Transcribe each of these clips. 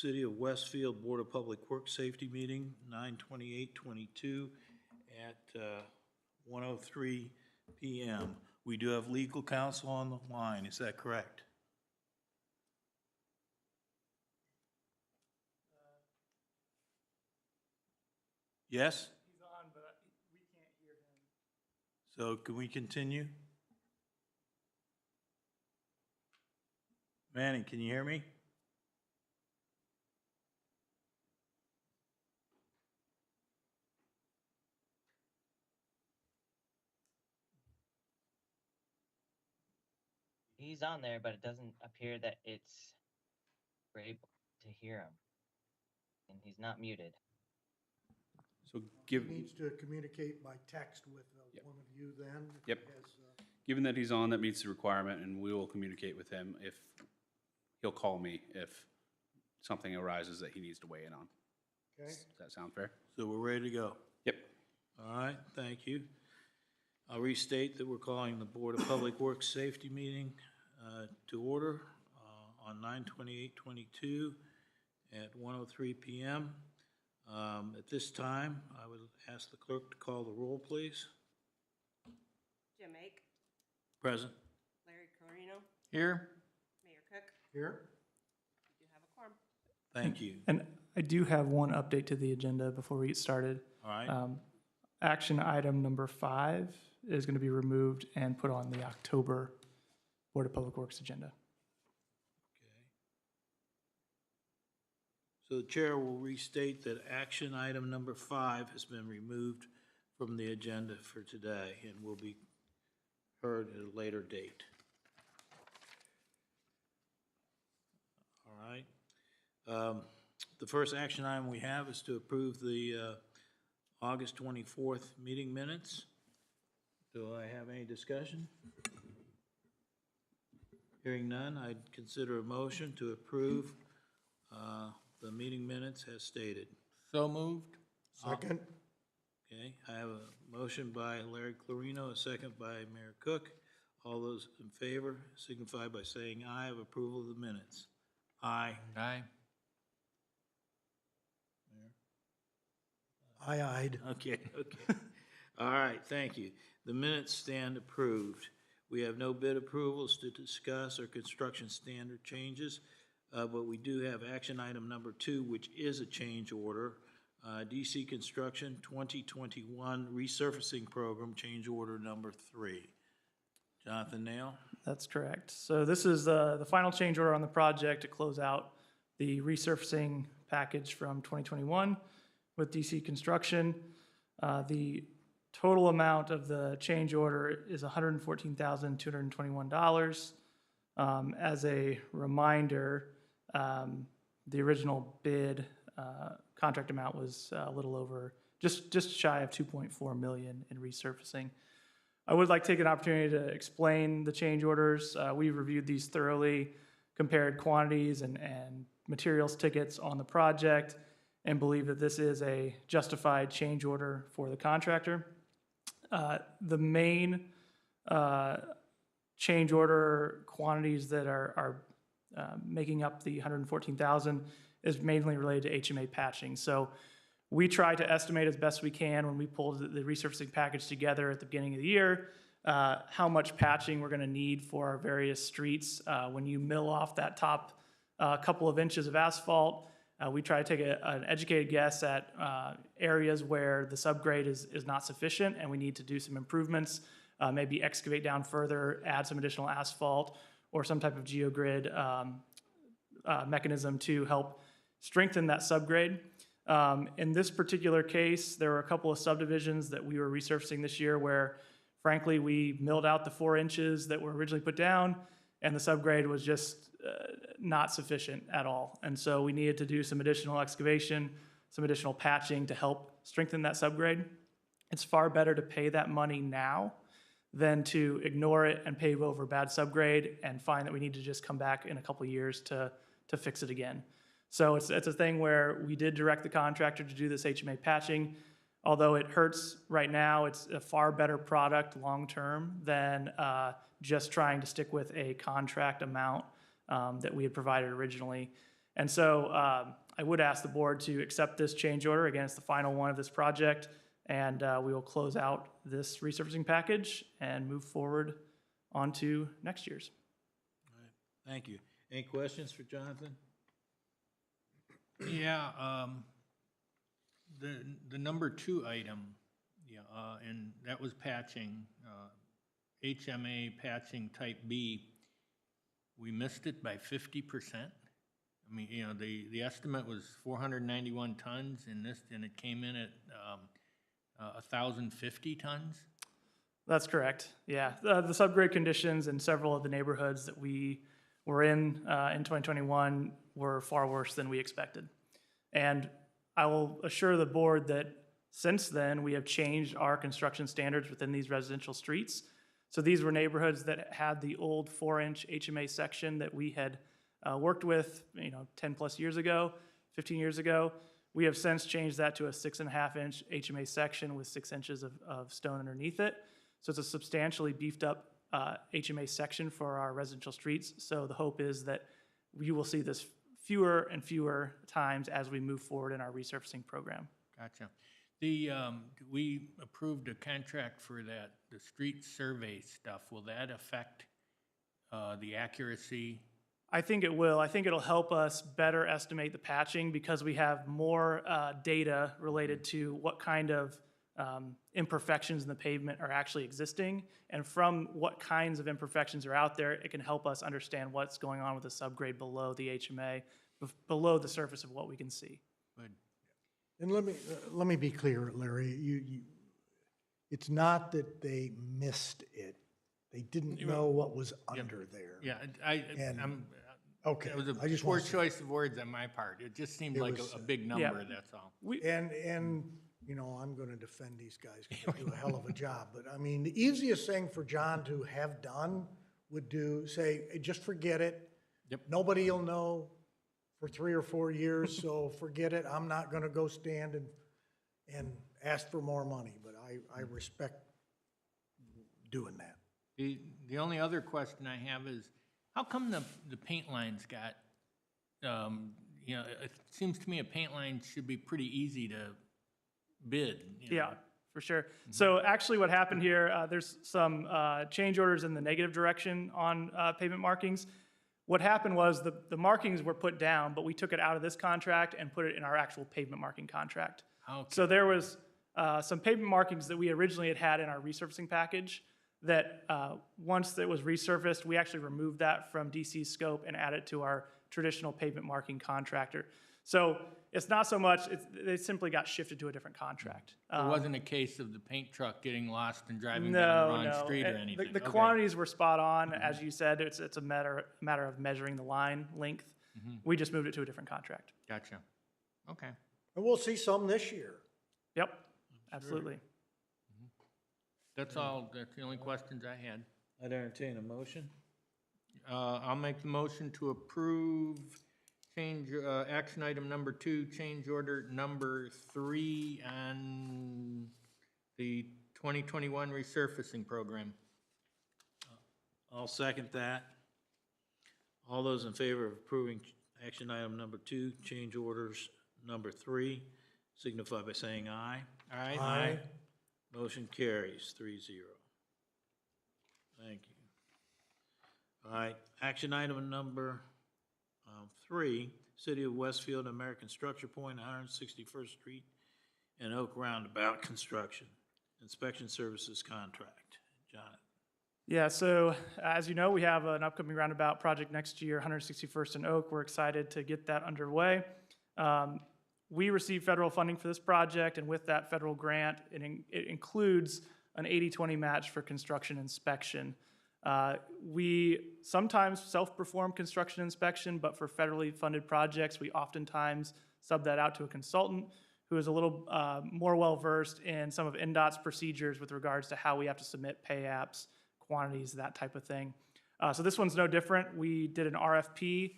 City of Westfield Board of Public Works Safety Meeting, 9/28/22 at 1:03 p.m. We do have legal counsel on the line, is that correct? Yes? He's on, but we can't hear him. So can we continue? Manny, can you hear me? He's on there, but it doesn't appear that we're able to hear him. And he's not muted. So He needs to communicate by text with one of you then. if Yep. he has, given that he's on, that meets the requirement, and we will communicate with him if, he'll call me if something arises that he needs to weigh in on. Okay, Does that sound fair? So we're ready to go. Yep. All right, thank you. I'll restate that we're calling the Board of Public Works Safety Meeting to order on 9/28/22 at 1:03 p.m. At this time, I would ask the clerk to call the roll, please. Jim Ake, Present. Larry Carino, Here. Mayor Cook. here, We do have a quorum. Thank you. And I do have one update to the agenda before we get started. All right, Action item number 5 is going to be removed and put on the October Board of Public Works agenda. okay. So the chair will restate that action item number 5 has been removed from the agenda for today and will be heard at a later date. All right. The first action item we have is to approve the August 24th meeting minutes. Do I have any discussion? Hearing none, I'd consider a motion to approve the meeting minutes as stated. So moved. second, Okay, I have a motion by Larry Clarino, a second by Mayor Cook. All those in favor signify by saying aye of approval of the minutes. Aye. Aye. aye-eyed. Okay. All right, thank you. The minutes stand approved. We have no bid approvals to discuss or construction standard changes, but we do have action item number 2, which is a change order. DC Construction 2021 Resurfacing Program, change order number 3. Jonathan Nail? That's correct. So this is the final change order on the project to close out the resurfacing package from 2021 with DC Construction. The total amount of the change order is $114,221. As a reminder, the original bid contract amount was a little over, just shy of 2.4 million in resurfacing. I would like to take an opportunity to explain the change orders. We've reviewed these thoroughly, compared quantities and materials tickets on the project, and believe that this is a justified change order for the contractor. The main change order quantities that are making up the 114,000 is mainly related to HMA patching. So we try to estimate as best we can when we pulled the resurfacing package together at the beginning of the year, how much patching we're gonna need for our various streets. When you mill off that top couple of inches of asphalt, we try to take an educated guess at areas where the subgrade is not sufficient and we need to do some improvements, maybe excavate down further, add some additional asphalt or some type of geogrid mechanism to help strengthen that subgrade. In this particular case, there were a couple of subdivisions that we were resurfacing this year where, frankly, we milled out the 4 inches that were originally put down, and the subgrade was just not sufficient at all. And so we needed to do some additional excavation, some additional patching to help strengthen that subgrade. It's far better to pay that money now than to ignore it and pave over bad subgrade and find that we need to just come back in a couple of years to fix it again. So it's a thing where we did direct the contractor to do this HMA patching. Although it hurts right now, it's a far better product long-term than just trying to stick with a contract amount that we had provided originally. And so I would ask the board to accept this change order. Again, it's the final one of this project, and we will close out this resurfacing package and move forward onto next year's. All right, thank you. Any questions for Jonathan? Yeah, the number 2 item, yeah, and that was patching, HMA patching type B. We missed it by 50%. I mean, you know, the estimate was 491 tons, and it came in at 1,050 tons. That's correct. Yeah, the subgrade conditions in several of the neighborhoods that we were in 2021 were far worse than we expected. And I will assure the board that since then, we have changed our construction standards within these residential streets. So these were neighborhoods that had the old 4-inch HMA section that we had worked with, 10 plus years ago, 15 years ago. We have since changed that to a 6.5-inch HMA section with 6 inches of stone underneath it. So it's a substantially beefed up HMA section for our residential streets. So the hope is that you will see this fewer and fewer times as we move forward in our resurfacing program. Gotcha. We approved a contract for the street survey stuff. Will that affect the accuracy? I think it will. I think it'll help us better estimate the patching because we have more data related to what kind of imperfections in the pavement are actually existing. And from what kinds of imperfections are out there, it can help us understand what's going on with the subgrade below the HMA, below the surface of what we can see. Good. And let me be clear, Larry, it's not that they missed it. They didn't know what was under there. Yeah, Okay. It was I a just poor want to say- choice of words on my part. It just seemed like was, a big number, that's all. And I'm going to defend these guys because they do a hell of a job. But I mean, the easiest thing for John to have done would say, hey, just forget it. Yep. Nobody will know for 3 or 4 years, so forget it. I'm not going to go stand and ask for more money. But I respect doing that. The only other question I have is, how come the paint lines got, it seems to me a paint line should be pretty easy to bid. Yeah, for sure. So actually what happened here, there's some change orders in the negative direction on pavement markings. What happened was the markings were put down, but we took it out of this contract and put it in our actual pavement marking contract. Okay. So there was some pavement markings that we originally had in our resurfacing package that once it was resurfaced, we actually removed that from DC's scope and added it to our traditional pavement marking contractor. So it's not so much, they simply got shifted to a different contract. It wasn't a case of the paint truck getting lost and driving down the wrong street or anything? The Okay. quantities were spot on. As you said, it's a matter of measuring the line length. We just moved it to a different contract. Gotcha. Okay. And we'll see some this year. Yep, absolutely. That's all, that's the only questions I had. I'd entertain a motion. I'll make the motion to approve action item number 2, change order number 3 on the 2021 resurfacing program. I'll second that. All those in favor of approving action item number 2, change orders number 3, signify by saying aye. All right? Aye. Motion carries 3-0. Thank you. All right, action item number 3, City of Westfield, American Structure Point, 161st Street and Oak Roundabout construction, inspection services contract. Jonathan. Yeah, so as you know, we have an upcoming roundabout project next year, 161st and Oak. We're excited to get that underway. We received federal funding for this project, and with that federal grant, it includes an 80-20 match for construction inspection. We sometimes self-perform construction inspection, but for federally funded projects, we oftentimes sub that out to a consultant who is a little more well-versed in some of NDOT's procedures with regards to how we have to submit pay apps, quantities, that type of thing. So this one's no different. We did an RFP,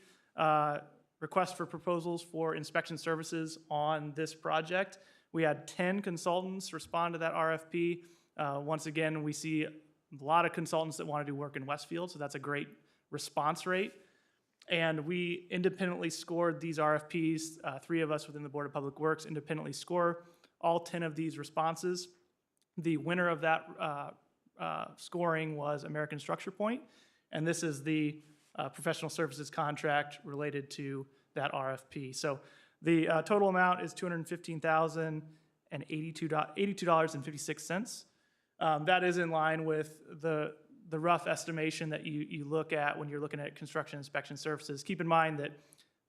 request for proposals for inspection services on this project. We had 10 consultants respond to that RFP. Once again, we see a lot of consultants that want to do work in Westfield, so that's a great response rate. And we independently scored these RFPs. 3 of us within the Board of Public Works independently score all 10 of these responses. The winner of that scoring was American Structure Point, and this is the professional services contract related to that RFP. So the total amount is $215,082.56. That is in line with the rough estimation that you look at when you're looking at construction inspection services. Keep in mind that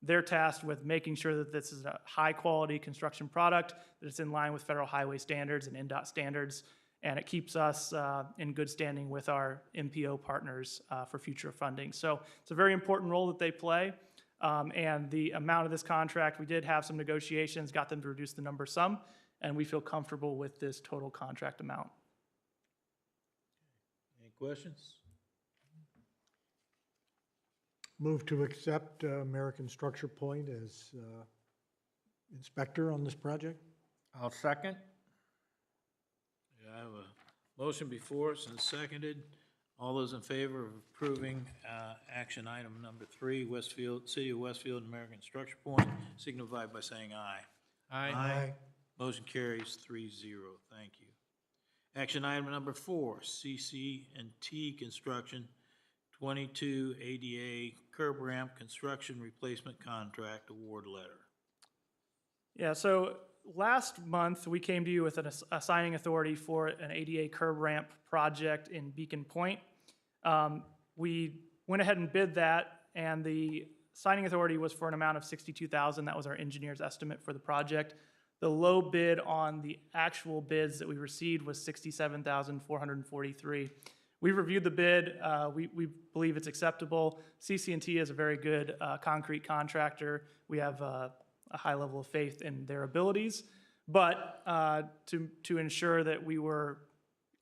they're tasked with making sure that this is a high-quality construction product, that it's in line with federal highway standards and NDOT standards, and it keeps us in good standing with our MPO partners for future funding. So it's a very important role that they play, and the amount of this contract, we did have some negotiations, got them to reduce the number some, and we feel comfortable with this total contract amount. Any questions? Move to accept American Structure Point as inspector on this project. I'll second. Yeah, I have a motion before us and seconded. All those in favor of approving action item number 3, Westfield, City of Westfield, American Structure Point, signify by saying aye. Aye. Motion carries 3-0. Thank you. Action item number 4, CC&T Construction, 22 ADA curb ramp construction replacement contract award letter. Yeah, so last month, we came to you with a signing authority for an ADA curb ramp project in Beacon Point. We went ahead and bid that, and the signing authority was for an amount of $62,000. That was our engineer's estimate for the project. The low bid on the actual bids that we received was $67,443. We reviewed the bid. We believe it's acceptable. CC&T is a very good concrete contractor. We have a high level of faith in their abilities. But to ensure that we were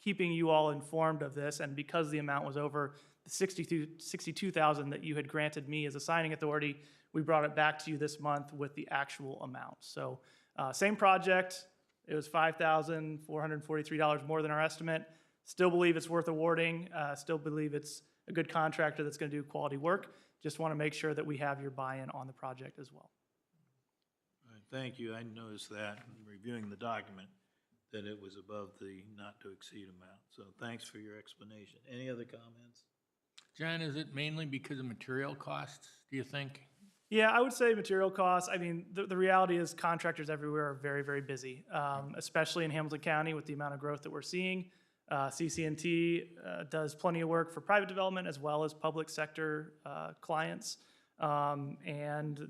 keeping you all informed of this, and because the amount was over the $62,000 that you had granted me as a signing authority, we brought it back to you this month with the actual amount. So same project. It was $5,443 more than our estimate. Still believe it's worth awarding. Still believe it's a good contractor that's going to do quality work. Just want to make sure that we have your buy-in on the project as well. All right, thank you. I noticed that in reviewing the document, that it was above the not-to-exceed amount. So thanks for your explanation. Any other comments? John, is it mainly because of material costs, do you think? Yeah, I would say material costs. I mean, the reality is contractors everywhere are very, very busy, especially in Hamilton County with the amount of growth that we're seeing. CC&T does plenty of work for private development as well as public sector clients. And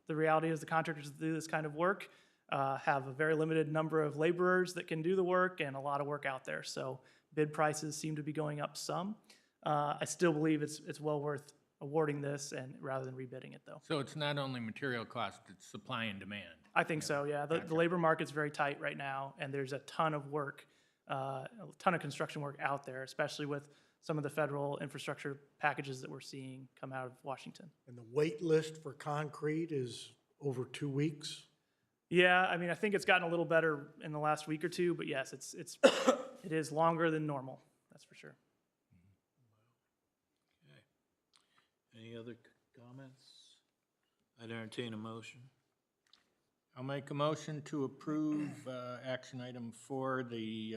the reality is the contractors that do this kind of work have a very limited number of laborers that can do the work and a lot of work out there. So bid prices seem to be going up some. I still believe it's well worth awarding this and rather than rebidding it though. So it's not only material cost, it's supply and demand. I think so, yeah. The labor market's very tight right now, and there's a ton of work, a ton of construction work out there, especially with some of the federal infrastructure packages that we're seeing come out of Washington. And the wait list for concrete is over 2 weeks. Yeah, I mean, I think it's gotten a little better in the last week or two, but yes, it is longer than normal, that's for sure. Okay. Any other comments? I'd entertain a motion. I'll make a motion to approve action item 4, the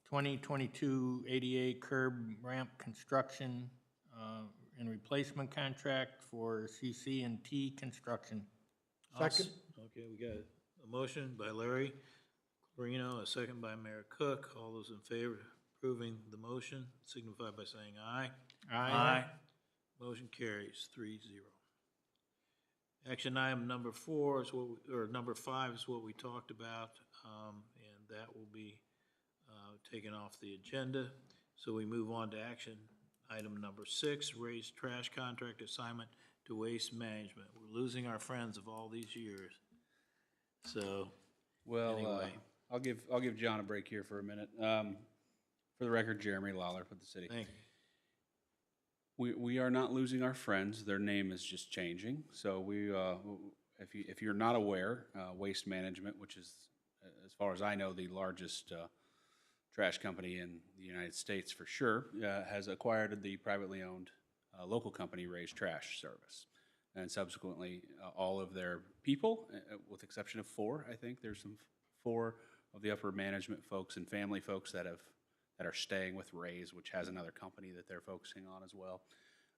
2022 ADA curb ramp construction and replacement contract for CC&T Construction. Second. Okay, we got a motion by Larry Corino, a second by Mayor Cook. All those in favor of approving the motion signify by saying aye. Aye. Motion carries 3-0. Action item number 4 is number 5 is what we talked about, and that will be taken off the agenda. So we move on to action item number 6, raise trash contract assignment to Waste Management. We're losing our friends of all these years. So, Well, anyway. I'll give John a break here for a minute. For the record, Jeremy Lawler with the city. Thank you. We are not losing our friends. Their name is just changing. So if you're not aware, Waste Management, which is, as far as I know, the largest trash company in the United States for sure, has acquired the privately owned local company, Ray's Trash Service. And subsequently, all of their people, with exception of 4, I think, there's some 4 of the upper management folks and family folks that are staying with Ray's, which has another company that they're focusing on as well.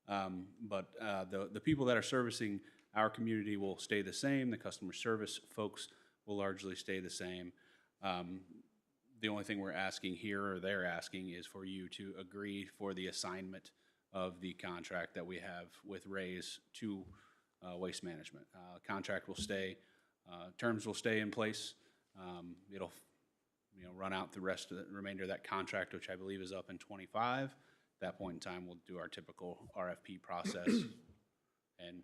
But the people that are servicing our community will stay the same. The customer service folks will largely stay the same. The only thing we're asking here, or they're asking, is for you to agree for the assignment of the contract that we have with Ray's to Waste Management. Contract will stay, terms will stay in place. It'll run out the remainder of that contract, which I believe is up in 25. At that point in time, we'll do our typical RFP process and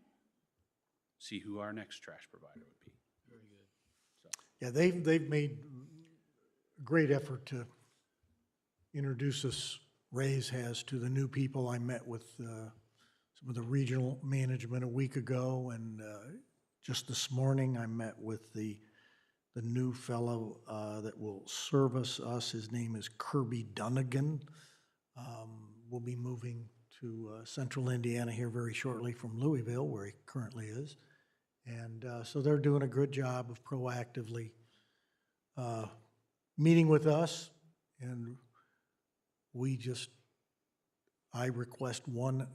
see who our next trash provider would be. Very good. So, Yeah, they've made a great effort to introduce us, Ray's has, to the new people. I met with some of the regional management a week ago, and just this morning I met with the new fellow that will service us. His name is Kirby Dunnigan. We'll be moving to central Indiana here very shortly from Louisville, where he currently is. And so they're doing a good job of proactively meeting with us, and I request one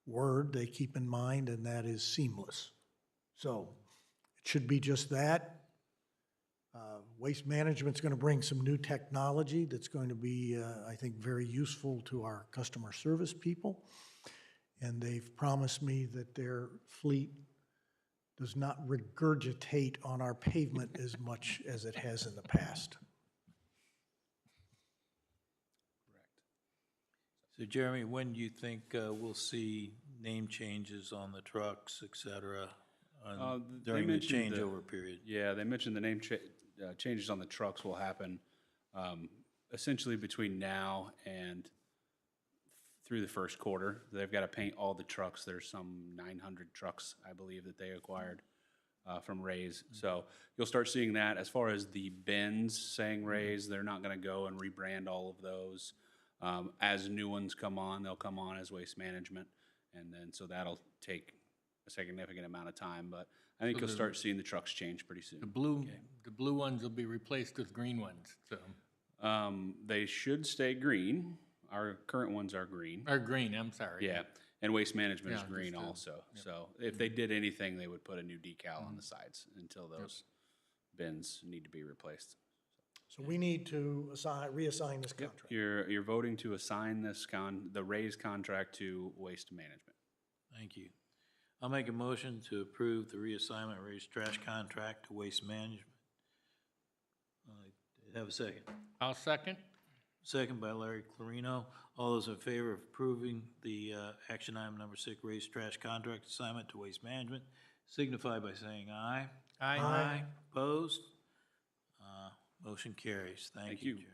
word they keep in mind, and that is seamless. So it should be just that. Waste Management's going to bring some new technology that's going to be, I think, very useful to our customer service people. And they've promised me that their fleet does not regurgitate on our pavement as much as it has in the past. So Jeremy, when do you think we'll see name changes on the trucks, et cetera, they during the mentioned changeover period? Yeah, they mentioned the name changes on the trucks will happen essentially between now and through the first quarter. They've got to paint all the trucks. There's some 900 trucks, I believe, that they acquired from Ray's. So you'll start seeing that. As far as the bins saying Ray's, they're not going to go and rebrand all of those. As new ones come on, they'll come on as Waste Management. And then so that'll take a significant amount of time. But I think you'll start seeing the trucks change pretty soon. The blue ones will be replaced with green ones, so, They should stay green. Our current ones are green. or green, I'm sorry. Yeah, and Waste Management is Yeah, green just, also. So if they did anything, they would put a new decal on the sides until those bins need to be replaced. So we need to reassign this Yep, contract. you're voting to assign the Ray's contract to Waste Management. Thank you. I'll make a motion to approve the reassignment of Ray's trash contract to Waste Management. Have a second. I'll second. Second by Larry Clarino. All those in favor of approving the action item number 6, Ray's trash contract assignment to Waste Management, signify by saying aye. Aye. Opposed? Motion carries. Thank you, you.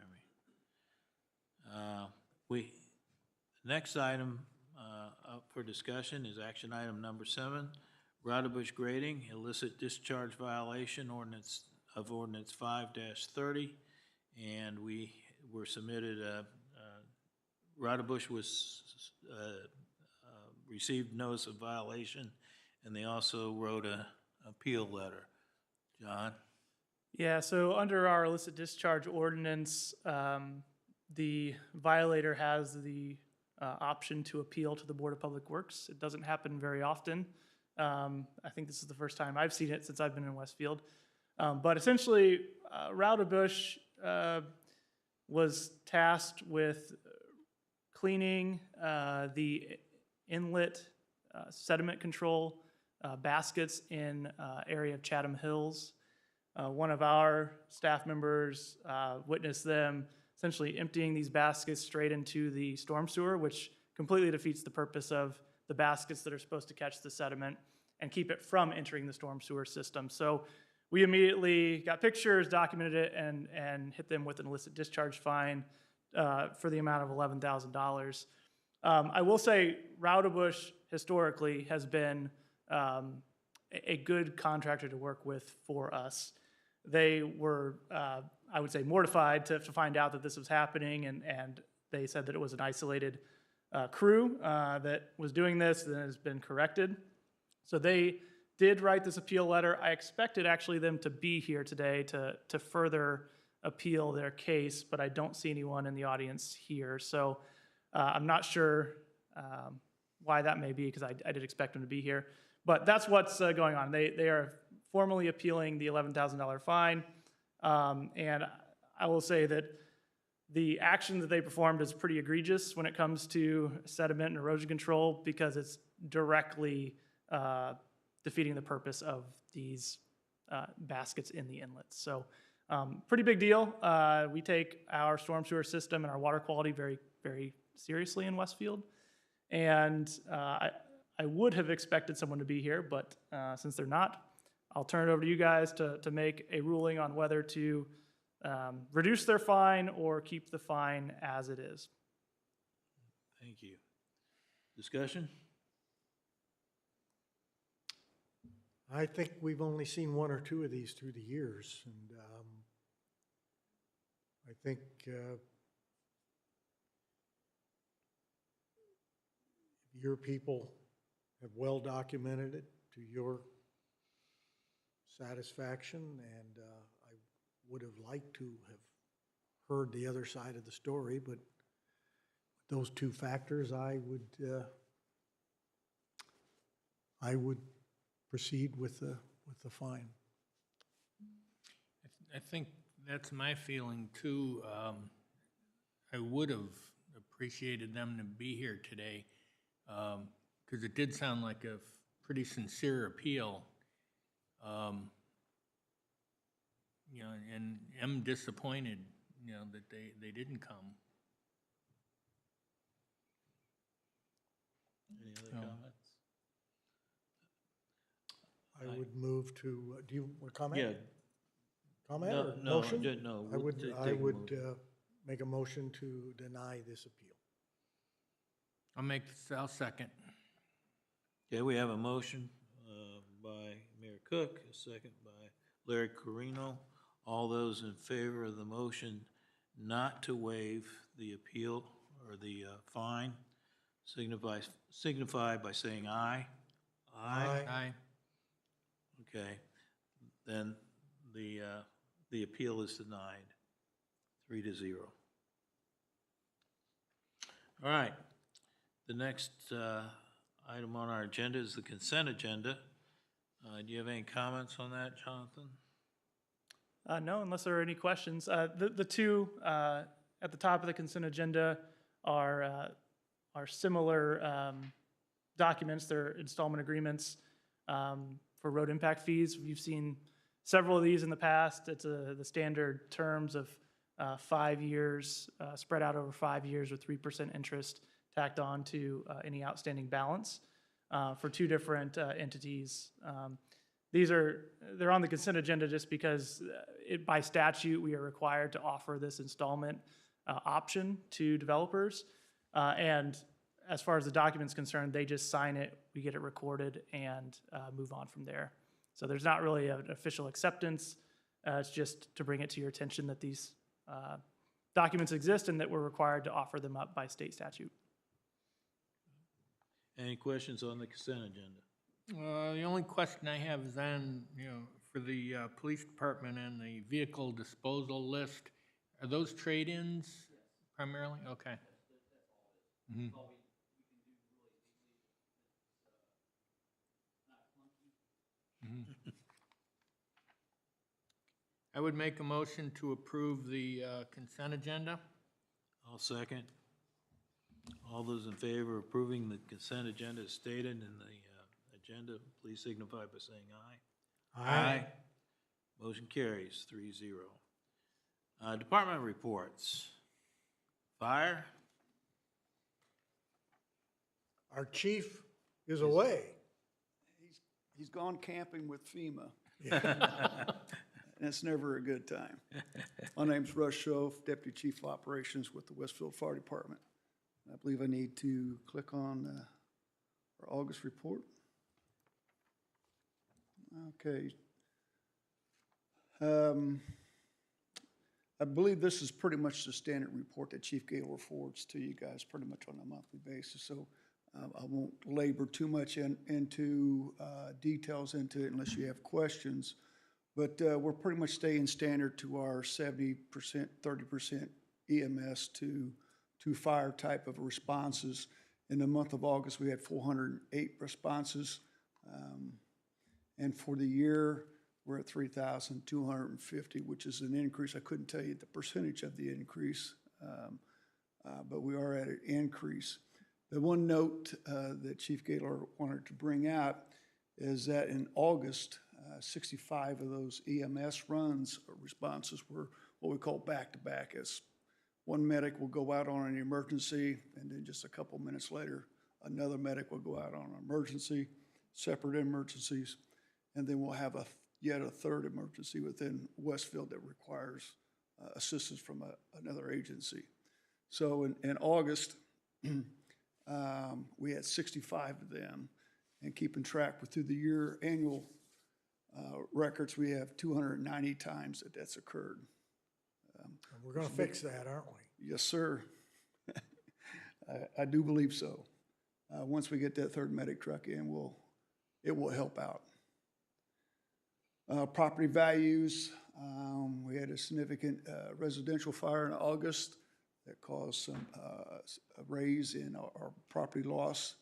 Jeremy. Next item up for discussion is action item number 7, Rowdebush grading, illicit discharge violation ordinance 5-30. And we were submitted, Rowdebush received notice of violation, and they also wrote an appeal letter. John? Yeah, so under our illicit discharge ordinance, the violator has the option to appeal to the Board of Public Works. It doesn't happen very often. I think this is the first time I've seen it since I've been in Westfield. But essentially, Rowdebush was tasked with cleaning the inlet sediment control baskets in area of Chatham Hills. One of our staff members witnessed them essentially emptying these baskets straight into the storm sewer, which completely defeats the purpose of the baskets that are supposed to catch the sediment and keep it from entering the storm sewer system. So we immediately got pictures, documented it, and hit them with an illicit discharge fine for the amount of $11,000. I will say Rowdebush historically has been a good contractor to work with for us. They were, I would say, mortified to find out that this was happening, and they said that it was an isolated crew that was doing this and has been corrected. So they did write this appeal letter. I expected actually them to be here today to further appeal their case, but I don't see anyone in the audience here. So I'm not sure why that may be, because I did expect them to be here. But that's what's going on. They are formally appealing the $11,000 fine. And I will say that the action that they performed is pretty egregious when it comes to sediment and erosion control, because it's directly defeating the purpose of these baskets in the inlets. So pretty big deal. We take our storm sewer system and our water quality very, very seriously in Westfield. And I would have expected someone to be here, but since they're not, I'll turn it over to you guys to make a ruling on whether to reduce their fine or keep the fine as it is. Thank you. Discussion? I think we've only seen one or two of these through the years, and I think your people have well documented it to your satisfaction, and I would have liked to have heard the other side of the story, but with those two factors, I would proceed with the fine. I think that's my feeling too. I would have appreciated them to be here today, because it did sound like a pretty sincere appeal. You know, and I'm disappointed, you know, that they didn't come. Any other No. comments? I would move to, do you want to comment? Yeah. Comment No, or no, motion? no. I we'll would, take I a would motion. make a motion to deny this appeal. I'll second. Okay, we have a motion by Mayor Cook, a second by Larry Carino. All those in favor of the motion not to waive the appeal or the fine, signify by saying aye. Aye. Okay, then the appeal is denied, 3-0. All right, the next item on our agenda is the consent agenda. Do you have any comments on that, Jonathan? No, unless there are any questions. The two at the top of the consent agenda are similar documents. They're installment agreements for road impact fees. You've seen several of these in the past. It's the standard terms of 5 years, spread out over 5 years with 3% interest tacked on to any outstanding balance for two different entities. They're on the consent agenda just because by statute, we are required to offer this installment option to developers. And as far as the document's concerned, they just sign it, we get it recorded, and move on from there. So there's not really an official acceptance. It's just to bring it to your attention that these documents exist and that we're required to offer them up by state statute. Any questions on the consent agenda? The only question I have is on, you know, for the police department and the vehicle disposal list, are those trade-ins primarily? Okay. Mhm. Mhm. I would make a motion to approve the consent agenda. I'll second. All those in favor of approving the consent agenda as stated in the agenda, please signify by saying aye. Motion carries 3-0. Department reports. Fire? Our chief is away. He's gone camping with FEMA. And it's never a good time. My name's Russ Schoaf, Deputy Chief of Operations with the Westfield Fire Department. I believe I need to click on our August report. Okay. I believe this is pretty much the standard report that Chief Gaylor forwards to you guys pretty much on a monthly basis. So I won't labor too much into details into it unless you have questions. But we're pretty much staying standard to our 70%, 30% EMS to fire type of responses. In the month of August, we had 408 responses. And for the year, we're at 3,250, which is an increase. I couldn't tell you the percentage of the increase, but we are at an increase. The one note that Chief Gaylor wanted to bring out is that in August, 65 of those EMS runs or responses were what we call back-to-back. As one medic will go out on an emergency, and then just a couple minutes later, another medic will go out on an emergency, separate emergencies, and then we'll have yet a third emergency within Westfield that requires assistance from another agency. So in August, we had 65 of them, and keeping track through the year annual records, we have 290 times that's occurred. We're gonna fix that, aren't we? Yes, sir. I do believe so. Once we get that third medic truck in, it will help out. Property values, we had a significant residential fire in August that caused some a raise in our property loss,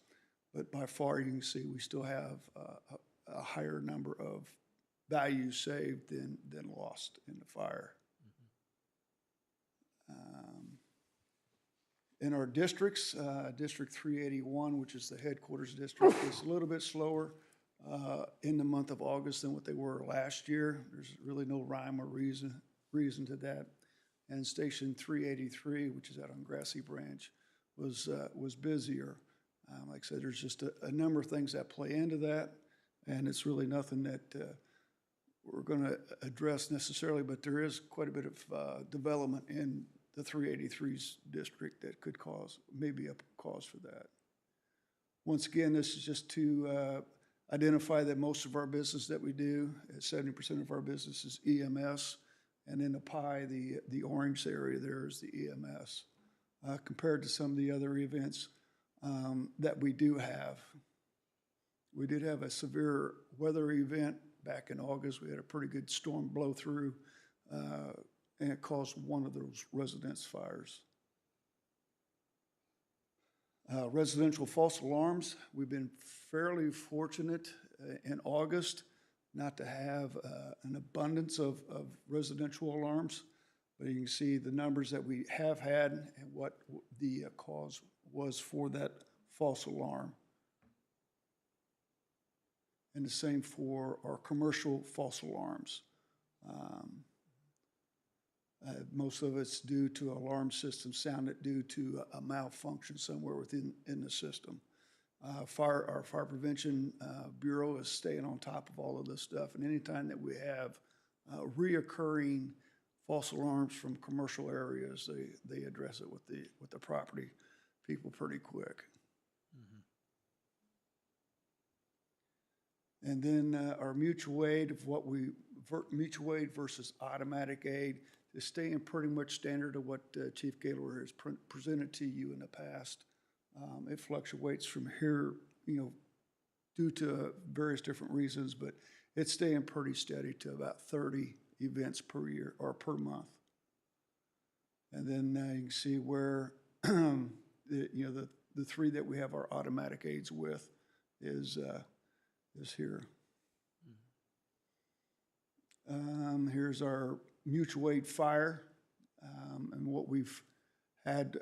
but by far you can see we still have a higher number of values saved than lost in the fire. In our districts, District 381, which is the headquarters district, is a little bit slower in the month of August than what they were last year. There's really no rhyme or reason to that. And Station 383, which is out on Grassy Branch, was busier. Like I said, there's just a number of things that play into that, and it's really nothing that we're going to address necessarily, but there is quite a bit of development in the 383's district that could maybe a cause for that. Once again, this is just to identify that most of our business that we do, 70% of our business is EMS, and in the pie, the orange area there is the EMS. Compared to some of the other events that we do have. We did have a severe weather event back in August. We had a pretty good storm blow through, and it caused one of those residence fires. Residential false alarms, we've been fairly fortunate in August not to have an abundance of residential alarms, but you can see the numbers that we have had and what the cause was for that false alarm. And the same for our commercial false alarms. Most of it's due to alarm system sounded due to a malfunction somewhere within the system. Our Fire Prevention Bureau is staying on top of all of this stuff, and anytime that we have reoccurring false alarms from commercial areas, they address it with the property people pretty quick. And then our mutual aid mutual aid versus automatic aid is staying pretty much standard of what Chief Gaylor has presented to you in the past. It fluctuates from here, due to various different reasons, but it's staying pretty steady to about 30 events per year or per month. And then you can see where the three that we have our automatic aids with is here. Here's our mutual aid fire and what we've had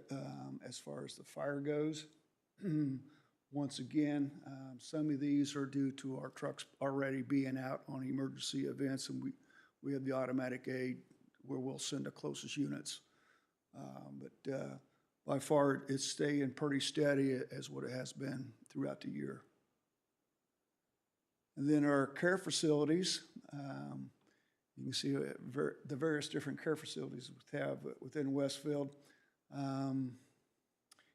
as far as the fire goes. Once again, some of these are due to our trucks already being out on emergency events, and we have the automatic aid where we'll send the closest units. But by far, it's staying pretty steady as what it has been throughout the year. And then our care facilities, you can see the various different care facilities we have within Westfield.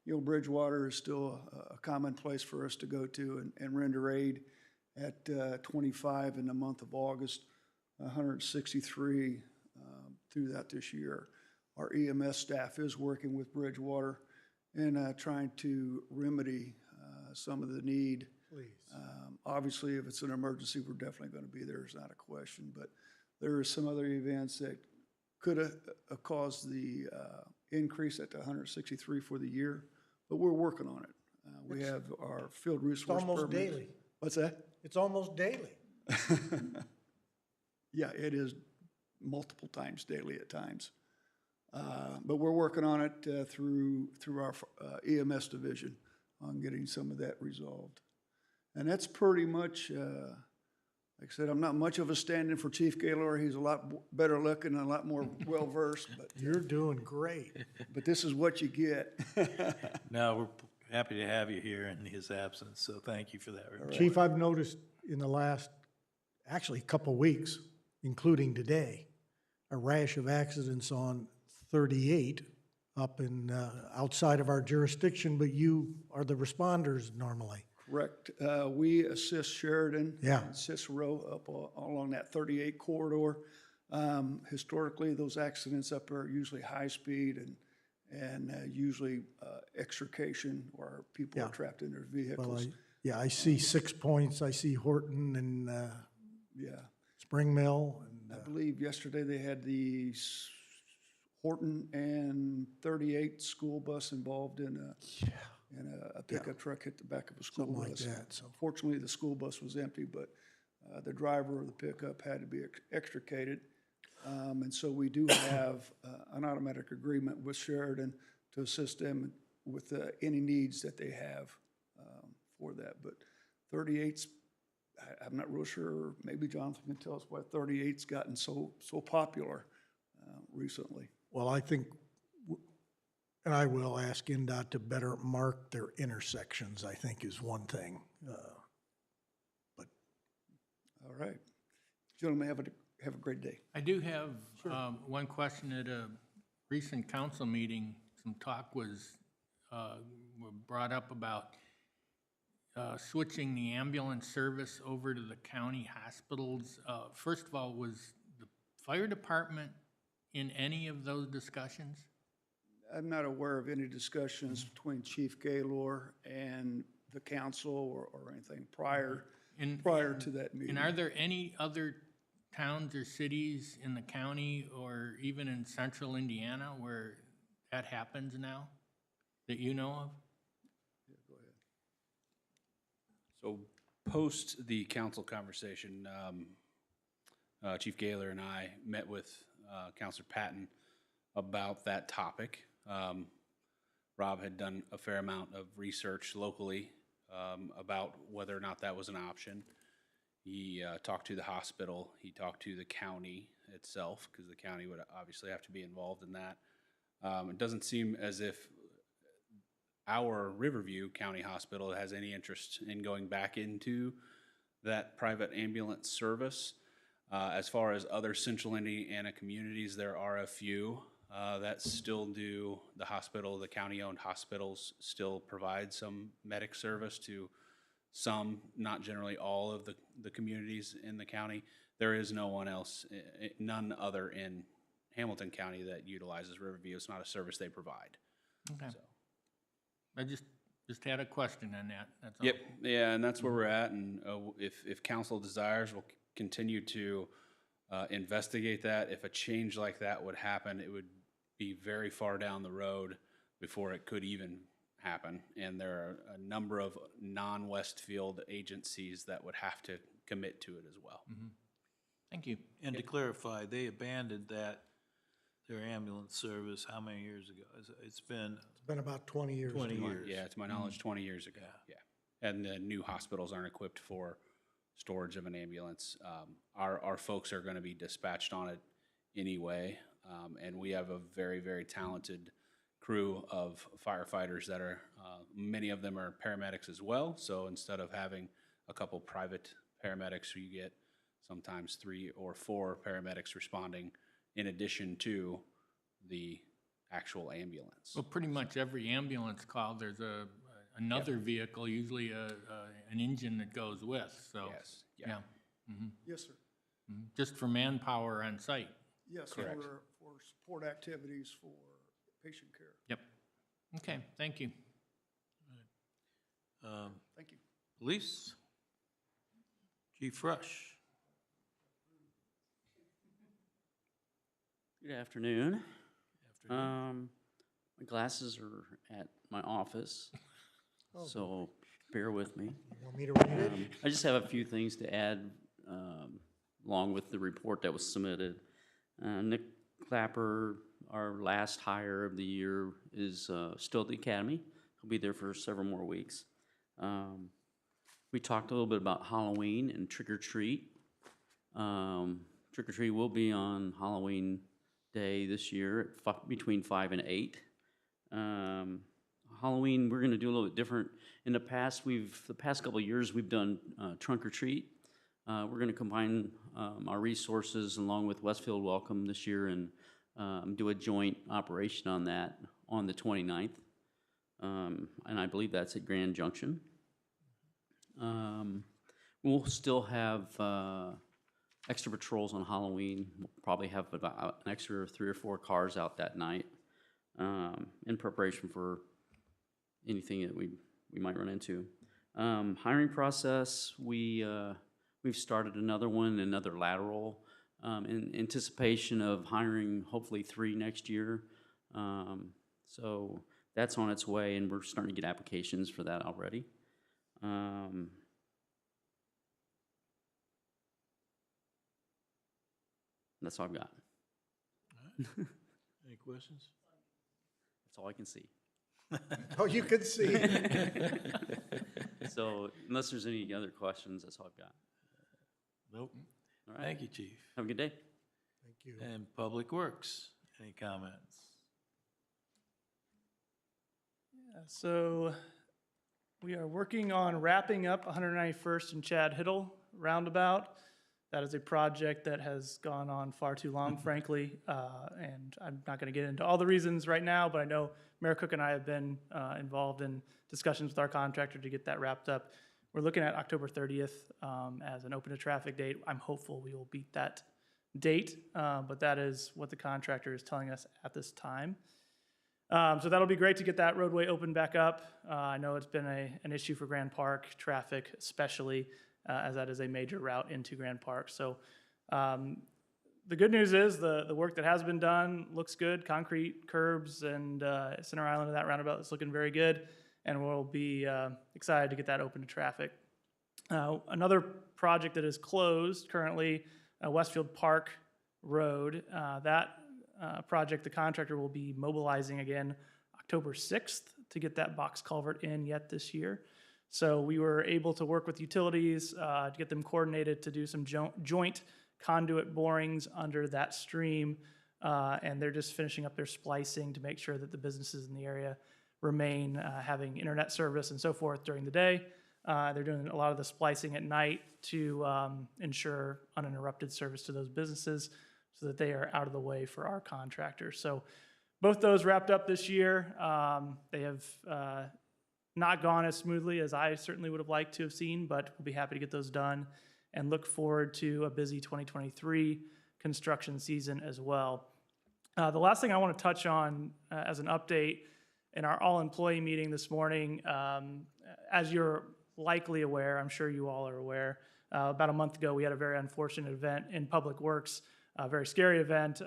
Bridgewater is still a common place for us to go to and render aid at 25 in the month of August, 163 through that this year. Our EMS staff is working with Bridgewater and trying to remedy some of the need. Please. Obviously, if it's an emergency, we're definitely going to be there, it's not a question, but there are some other events that could have caused the increase at the 163 for the year, but we're working on it. We have our field It's resource almost permits. daily. What's that? It's almost daily. Yeah, it is multiple times daily at times. But we're working on it through our EMS division on getting some of that resolved. And that's pretty much, like I said, I'm not much of a stand-in for Chief Gaylor. He's a lot better looking and a lot more well-versed, You're doing great. but this is what you get. No, we're happy to have you here in his absence, so thank you for that report. Chief, I've noticed in the last, actually, couple weeks, including today, a rash of accidents on 38 up in, outside of our jurisdiction, but you are the responders normally. Correct. We assist Sheridan. Yeah. And Cicero up along that 38 corridor. Historically, those accidents up there are usually high speed and usually extrication or people are Yeah. trapped in their Well, vehicles. I see 6 Points, I see Horton and Yeah. Spring Mill. And, I believe yesterday they had the Horton and 38 school bus involved in a pickup truck hit the back of a school Something like bus. that, so. Fortunately, the school bus was empty, but the driver of the pickup had to be extricated. And so we do have an automatic agreement with Sheridan to assist them with any needs that they have for that. But 38's, I'm not real sure, maybe Jonathan can tell us why 38's gotten so popular recently. Well, I think, and I will ask NDOT to better mark their intersections, I think is one thing. But All right. Gentlemen, have a great day. I do have one question. At a recent council meeting, some talk was brought up about switching the ambulance service over to the county hospitals. First of all, was the fire department in any of those discussions? I'm not aware of any discussions between Chief Gaylor and the council or anything prior to that meeting. And are there any other towns or cities in the county or even in central Indiana where that happens now that you know of? So post the council conversation, Chief Gaylor and I met with Councilor Patton about that topic. Rob had done a fair amount of research locally about whether or not that was an option. He talked to the hospital, he talked to the county itself, because the county would obviously have to be involved in that. It doesn't seem as if our Riverview County Hospital has any interest in going back into that private ambulance service. As far as other central Indiana communities, there are a few that still do the hospital, the county-owned hospitals still provide some medic service to some, not generally all of the communities in the county. There is no one else, none other in Hamilton County that utilizes Riverview. It's not a service they provide. Okay. So. I just had a question on that, that's all. Yep, yeah, and that's where we're at, and if council desires, we'll continue to investigate that. If a change like that would happen, it would be very far down the road before it could even happen, and there are a number of non-Westfield agencies that would have to commit to it as well. Thank you. And to clarify, they abandoned their ambulance service how many years ago? It's been it's been about 20 years. 20 years. Yeah, to my knowledge, 20 years ago, yeah. And the new hospitals aren't equipped for storage of an ambulance. Our folks are gonna be dispatched on it anyway, and we have a very, very talented crew of firefighters that are, many of them are paramedics as well, so instead of having a couple private paramedics, you get sometimes 3 or 4 paramedics responding in addition to the actual ambulance. Well, pretty much every ambulance call, there's another vehicle, usually an engine that goes with, so. Yes, Yeah. Yes, sir. Just for manpower on site. Yes, Correct. for support activities for patient care. Yep. Okay, thank you. Thank you. Police? Chief Rush? Good afternoon. Afternoon. My glasses are at my office, so bear with me. Want me to read it? I just have a few things to add, along with the report that was submitted. Nick Clapper, our last hire of the year, is still at the academy. He'll be there for several more weeks. We talked a little bit about Halloween and trick or treat. Trick or treat will be on Halloween Day this year at between 5 and 8. Halloween, we're going to do a little bit different. In the past, the past couple of years, we've done trunk or treat. We're going to combine our resources along with Westfield Welcome this year and do a joint operation on that on the 29th. And I believe that's at Grand Junction. We'll still have extra patrols on Halloween. We'll probably have about an extra 3 or 4 cars out that night in preparation for anything that we might run into. Hiring process, we've started another one, another lateral, in anticipation of hiring hopefully 3 next year. So that's on its way, and we're starting to get applications for that already. That's all I've got. Any questions? That's all I can see. Oh, you can see. So unless there's any other questions, that's all I've got. Nope. All right. Thank you, Chief. Have a good day. Thank you. And Public Works, any comments? So we are working on wrapping up 191st and Chad Hiddle roundabout. That is a project that has gone on far too long, frankly, and I'm not going to get into all the reasons right now, but I know Mayor Cook and I have been involved in discussions with our contractor to get that wrapped up. We're looking at October 30th as an open to traffic date. I'm hopeful we will beat that date, but that is what the contractor is telling us at this time. So that'll be great to get that roadway open back up. I know it's been an issue for Grand Park traffic, especially as that is a major route into Grand Park. So the good news is the work that has been done looks good. Concrete curbs and center island of that roundabout is looking very good, and we'll be excited to get that open to traffic. Another project that is closed currently, Westfield Park Road. That project, the contractor will be mobilizing again October 6th to get that box culvert in yet this year. So we were able to work with utilities to get them coordinated to do some joint conduit borings under that stream, and they're just finishing up their splicing to make sure that the businesses in the area remain having internet service and so forth during the day. They're doing a lot of the splicing at night to ensure uninterrupted service to those businesses so that they are out of the way for our contractors. So both those wrapped up this year. They have not gone as smoothly as I certainly would have liked to have seen, but we'll be happy to get those done and look forward to a busy 2023 construction season as well. The last thing I want to touch on as an update in our all-employee meeting this morning, as you're likely aware, I'm sure you all are aware, about a month ago we had a very unfortunate event in Public Works, a very scary event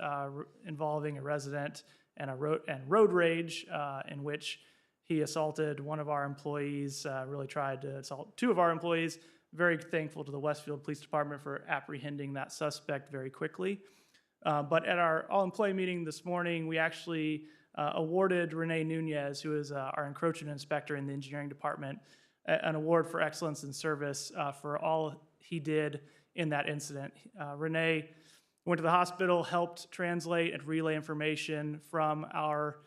involving a resident and road rage in which he assaulted one of our employees, really tried to assault 2 of our employees. Very thankful to the Westfield Police Department for apprehending that suspect very quickly. But at our all-employee meeting this morning, we actually awarded Renee Nunez, who is our encroachment inspector in the engineering department, an award for excellence in service for all he did in that incident. Renee went to the hospital, helped translate and relay information from our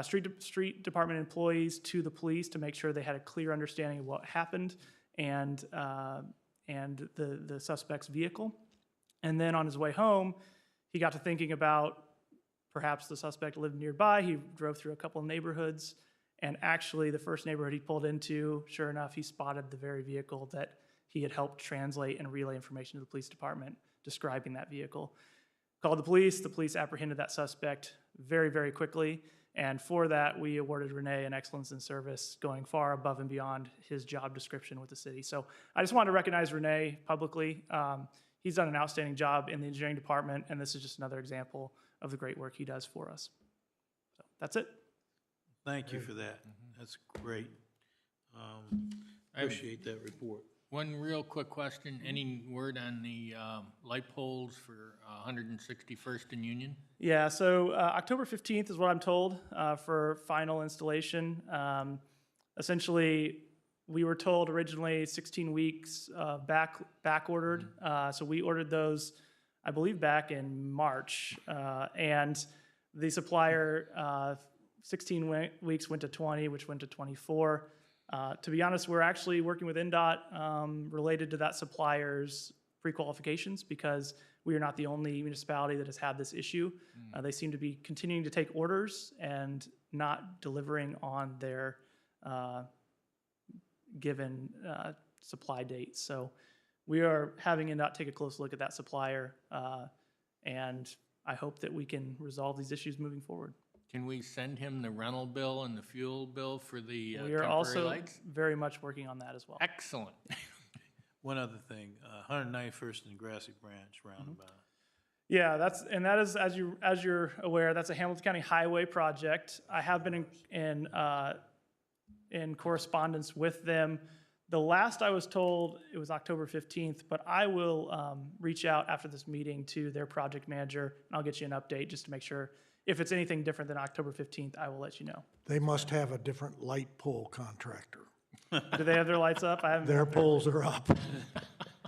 street department employees to the police to make sure they had a clear understanding of what happened and the suspect's vehicle. And then on his way home, he got to thinking about perhaps the suspect lived nearby. He drove through a couple of neighborhoods, and actually the first neighborhood he pulled into, sure enough, he spotted the very vehicle that he had helped translate and relay information to the police department describing that vehicle. called the police apprehended that suspect very, very quickly. And for that, we awarded Renee an excellence in service going far above and beyond his job description with the city. So I just wanted to recognize Renee publicly. He's done an outstanding job in the engineering department, and this is just another example of the great work he does for us. So that's it. Thank you for that. That's great. I have Appreciate that report. one real quick question. Any word on the light poles for 161st and Union? Yeah, so October 15th is what I'm told for final installation. Essentially, we were told originally 16 weeks back ordered. So we ordered those, I believe, back in March. And the supplier, 16 weeks went to 20, which went to 24. To be honest, we're actually working with NDOT related to that supplier's pre-qualifications because we are not the only municipality that has had this issue. They seem to be continuing to take orders and not delivering on their given supply dates. So we are having NDOT take a close look at that supplier, and I hope that we can resolve these issues moving forward. Can we send him the rental bill and the fuel bill for the We are temporary also lights? very much working on that as well. Excellent. One other thing, 191st and Grassy Branch roundabout. Yeah, that is, as you're aware, that's a Hamilton County Highway project. I have been in correspondence with them. The last I was told, it was October 15th, but I will reach out after this meeting to their project manager, and I'll get you an update just to make sure. If it's anything different than October 15th, I will let you know. They must have a different light pole contractor. Do they have their lights up? I haven't. Their poles are up.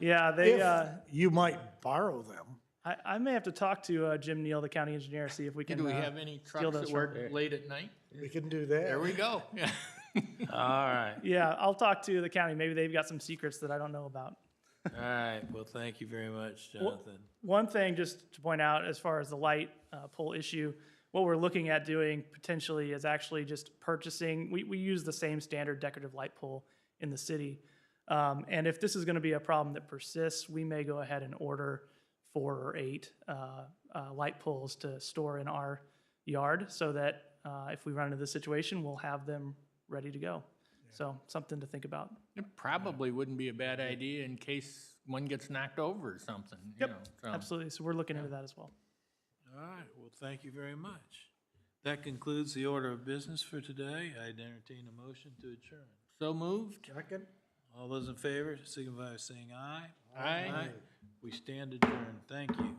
Yeah, they. If you might borrow them. I may have to talk to Jim Neal, the county engineer, see if we can. Do we have any steal trucks those that from work her. late at night? We can do that. There we go. Yeah. All right, Yeah, I'll talk to the county. Maybe they've got some secrets that I don't know about. all right. Well, thank you very much, Jonathan. One thing just to point out as far as the light pole issue, what we're looking at doing potentially is actually just purchasing, we use the same standard decorative light pole in the city. And if this is going to be a problem that persists, we may go ahead and order 4 or 8 light poles to store in our yard so that if we run into this situation, we'll have them ready to go. So something to think about. It probably wouldn't be a bad idea in case one gets knocked over or something. Yep, You know, so. absolutely. So we're looking into that as well. All right, well, thank you very much. That concludes the order of business for today. I'd entertain a motion to adjourn. So moved? Second? All those in favor, signify by saying aye. Aye. We stand adjourned. Thank you.